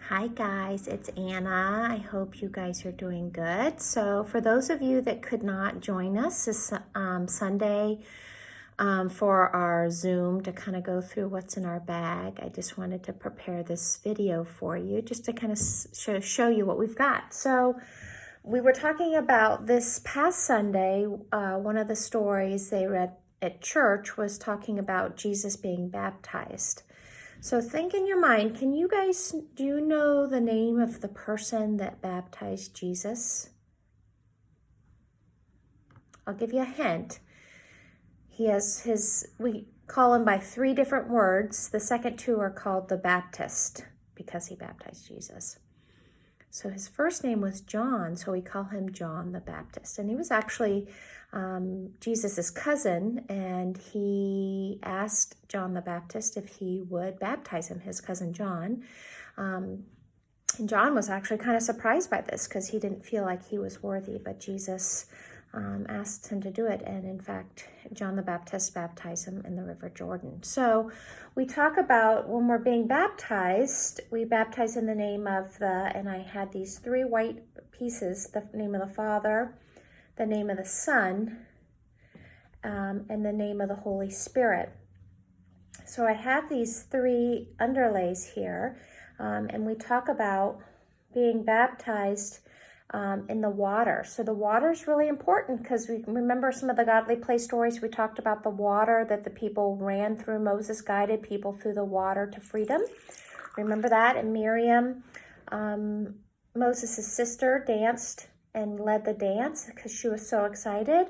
Hi guys, it's Anna. I hope you guys are doing good. So for those of you that could not join us this Sunday for our Zoom to kind of go through what's in our bag, I just wanted to prepare this video for you just to kind of show you what we've got. So we were talking about this past Sunday, one of the stories they read at church was talking about Jesus being baptized. So think in your mind, do you know the name of the person that baptized Jesus? I'll give you a hint. We call him by 3 different words. The second 2 are called the Baptist because he baptized Jesus. So his first name was John, so we call him John the Baptist. And he was actually Jesus's cousin, and he asked John the Baptist if he would baptize him, his cousin John. And John was actually kind of surprised by this because he didn't feel like he was worthy, but Jesus asked him to do it. And in fact, John the Baptist baptized him in the River Jordan. So we talk about when we're being baptized, we baptize in the name of and I had these 3 white pieces, the name of the Father, the name of the Son, and the name of the Holy Spirit. So I have these 3 underlays here, and we talk about being baptized in the water. So the water is really important because we remember some of the godly play stories. We talked about the water that the people ran through. Moses guided people through the water to freedom. Remember that? And Miriam, Moses' sister, danced and led the dance because she was so excited.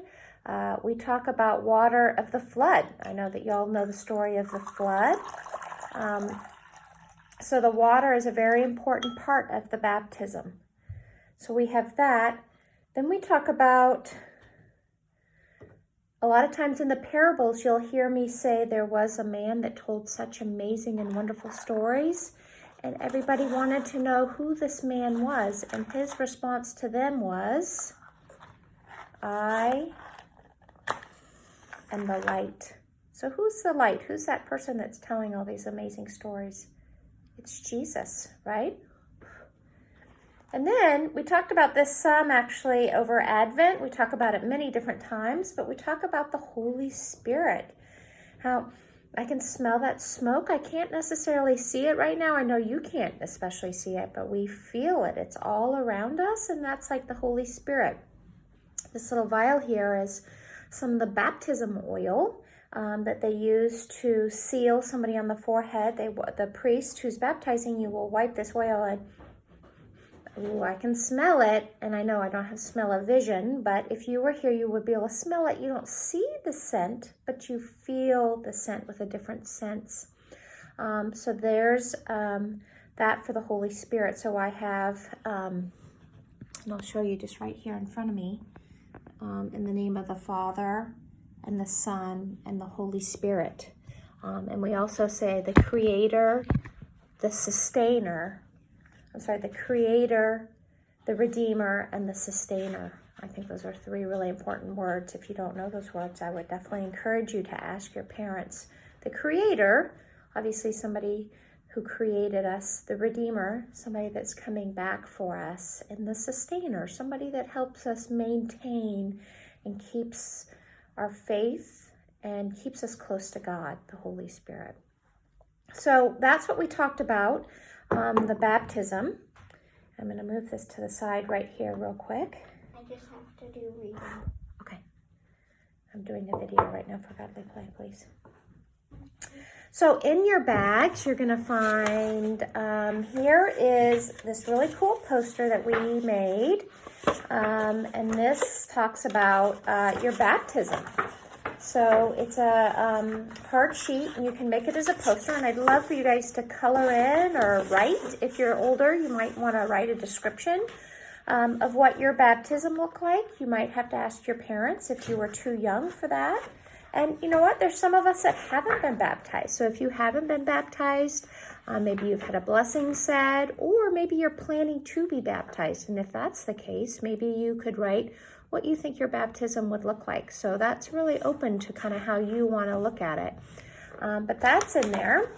We talk about water of the flood. I know that y'all know the story of the flood. So the water is a very important part of the baptism. So we have that. Then we talk about, a lot of times in the parables, you'll hear me say there was a man that told such amazing and wonderful stories, and everybody wanted to know who this man was, and his response to them was, I am the light. So who's the light? Who's that person that's telling all these amazing stories? It's Jesus, right? And then we talked about this some actually over Advent. We talk about it many different times, but we talk about the Holy Spirit. How I can smell that smoke. I can't necessarily see it right now. I know you can't especially see it, but we feel it. It's all around us, and that's like the Holy Spirit. This little vial here is some of the baptism oil that they use to seal somebody on the forehead. The priest who's baptizing you will wipe this oil and ooh, I can smell it, and I know I don't have smell-o-vision, but if you were here, you would be able to smell it. You don't see the scent, but you feel the scent with a different sense. So there's that for the Holy Spirit. So I have, and I'll show you just right here in front of me, in the name of the Father, and the Son, and the Holy Spirit. And we also say the Creator, the Sustainer, the Creator, the Redeemer, and the Sustainer. I think those are 3 really important words. If you don't know those words, I would definitely encourage you to ask your parents. The Creator, obviously somebody who created us. The Redeemer, somebody that's coming back for us. And the Sustainer, somebody that helps us maintain and keeps our faith and keeps us close to God, the Holy Spirit. So that's what we talked about. The baptism. I'm going to move this to the side right here real quick. I just have to do reading. Okay. I'm doing a video right now for Godly Play, please. So in your bags, you're going to find, here is this really cool poster that we made. And this talks about your baptism. So it's a hard sheet, and you can make it as a poster, and I'd love for you guys to color in or write. If you're older, you might want to write a description of what your baptism looked like. You might have to ask your parents if you were too young for that. And you know what? There's some of us that haven't been baptized. So if you haven't been baptized, maybe you've had a blessing said, or maybe you're planning to be baptized. And if that's the case, maybe you could write what you think your baptism would look like. So that's really open to kind of how you want to look at it. But that's in there.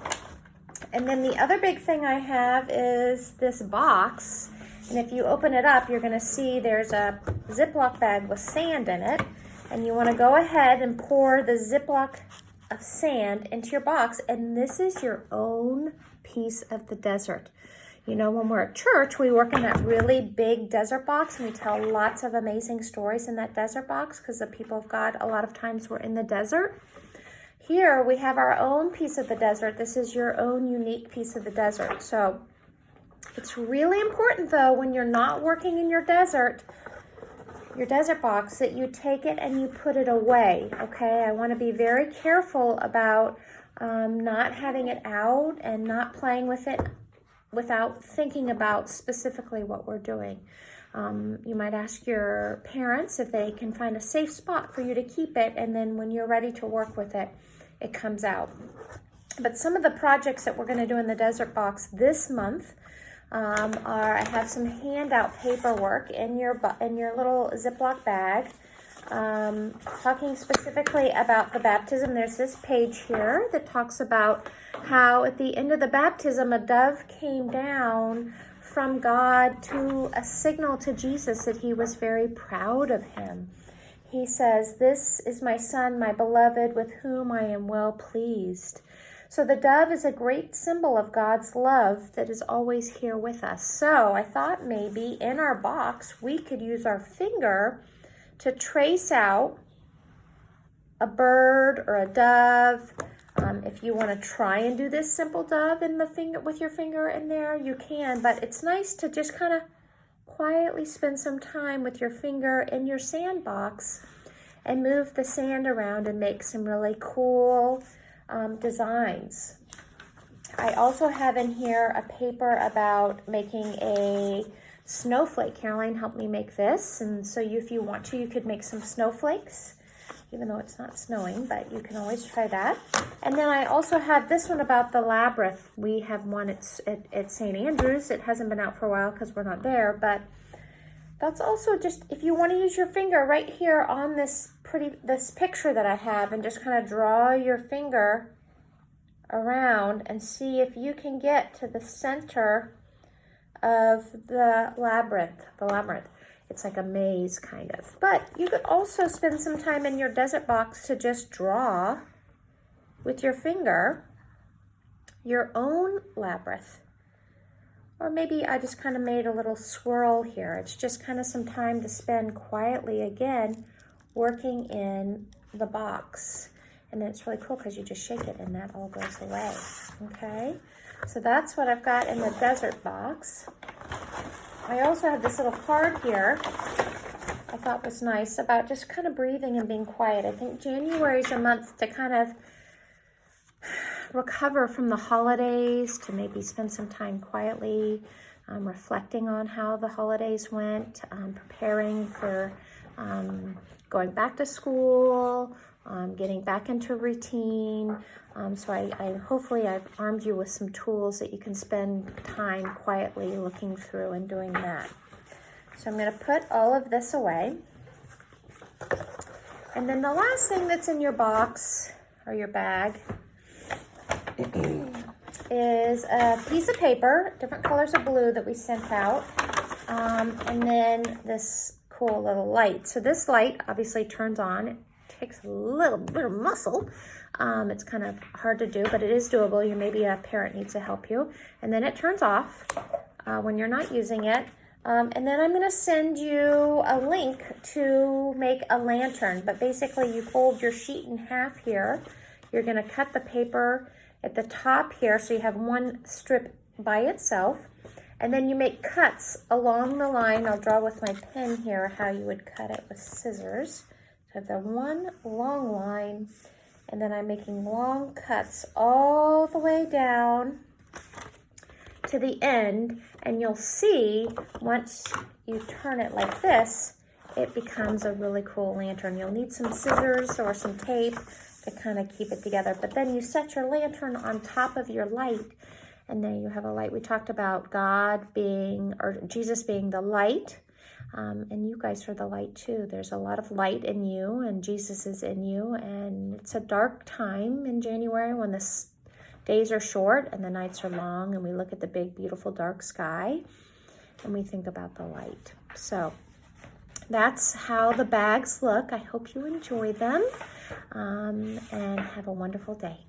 And then the other big thing I have is this box. And if you open it up, you're going to see there's a Ziploc bag with sand in it. And you want to go ahead and pour the Ziploc of sand into your box. And this is your own piece of the desert. You know, when we're at church, we work in that really big desert box, and we tell lots of amazing stories in that desert box because the people of God, a lot of times, were in the desert. Here, we have our own piece of the desert. This is your own unique piece of the desert. So it's really important, though, when you're not working in your desert box, that you take it and you put it away, okay? I want to be very careful about not having it out and not playing with it without thinking about specifically what we're doing. You might ask your parents if they can find a safe spot for you to keep it, and then when you're ready to work with it, it comes out. But some of the projects that we're going to do in the desert box this month are, I have some handout paperwork in your little Ziploc bag, talking specifically about the baptism. There's this page here that talks about how at the end of the baptism, a dove came down from God to a signal to Jesus that he was very proud of him. He says, "This is my son, my beloved, with whom I am well pleased." So the dove is a great symbol of God's love that is always here with us. So I thought maybe in our box, we could use our finger to trace out a bird or a dove. If you want to try and do this simple dove in the finger with your finger in there, you can, but it's nice to just kind of quietly spend some time with your finger in your sandbox and move the sand around and make some really cool designs. I also have in here a paper about making a snowflake. Caroline helped me make this, and so if you want to, you could make some snowflakes, even though it's not snowing, but you can always try that. And then I also have this one about the labyrinth. We have one at St. Andrews. It hasn't been out for a while because we're not there, but that's also just, if you want to use your finger right here on this picture that I have, and just kind of draw your finger around and see if you can get to the center of the labyrinth. It's like a maze, kind of. But you could also spend some time in your desert box to just draw with your finger your own labyrinth. Or maybe I just kind of made a little swirl here. It's just kind of some time to spend quietly, again, working in the box. And then it's really cool because you just shake it and that all goes away, okay? So that's what I've got in the desert box. I also have this little card here I thought was nice about just kind of breathing and being quiet. I think January is a month to kind of recover from the holidays, to maybe spend some time quietly, reflecting on how the holidays went, preparing for going back to school, getting back into routine. So I hopefully I've armed you with some tools that you can spend time quietly looking through and doing that. So I'm going to put all of this away. And then the last thing that's in your box or your bag is a piece of paper, different colors of blue that we sent out, and then this cool little light. So this light obviously turns on. It takes a little bit of muscle. It's kind of hard to do, but it is doable. Maybe a parent needs to help you. And then it turns off when you're not using it. And then I'm going to send you a link to make a lantern. But basically, you fold your sheet in half here. You're going to cut the paper at the top here, so you have one strip by itself. And then you make cuts along the line. I'll draw with my pen here how you would cut it with scissors. So I have the one long line, and then I'm making long cuts all the way down to the end, and you'll see once you turn it like this, it becomes a really cool lantern. You'll need some scissors or some tape to kind of keep it together, but then you set your lantern on top of your light, and then you have a light. We talked about God being, or Jesus being the light, and you guys are the light too. There's a lot of light in you, and Jesus is in you, and it's a dark time in January when this days are short and the nights are long, and we look at the big, beautiful, dark sky, and we think about the light. So that's how the bags look. I hope you enjoy them, and have a wonderful day.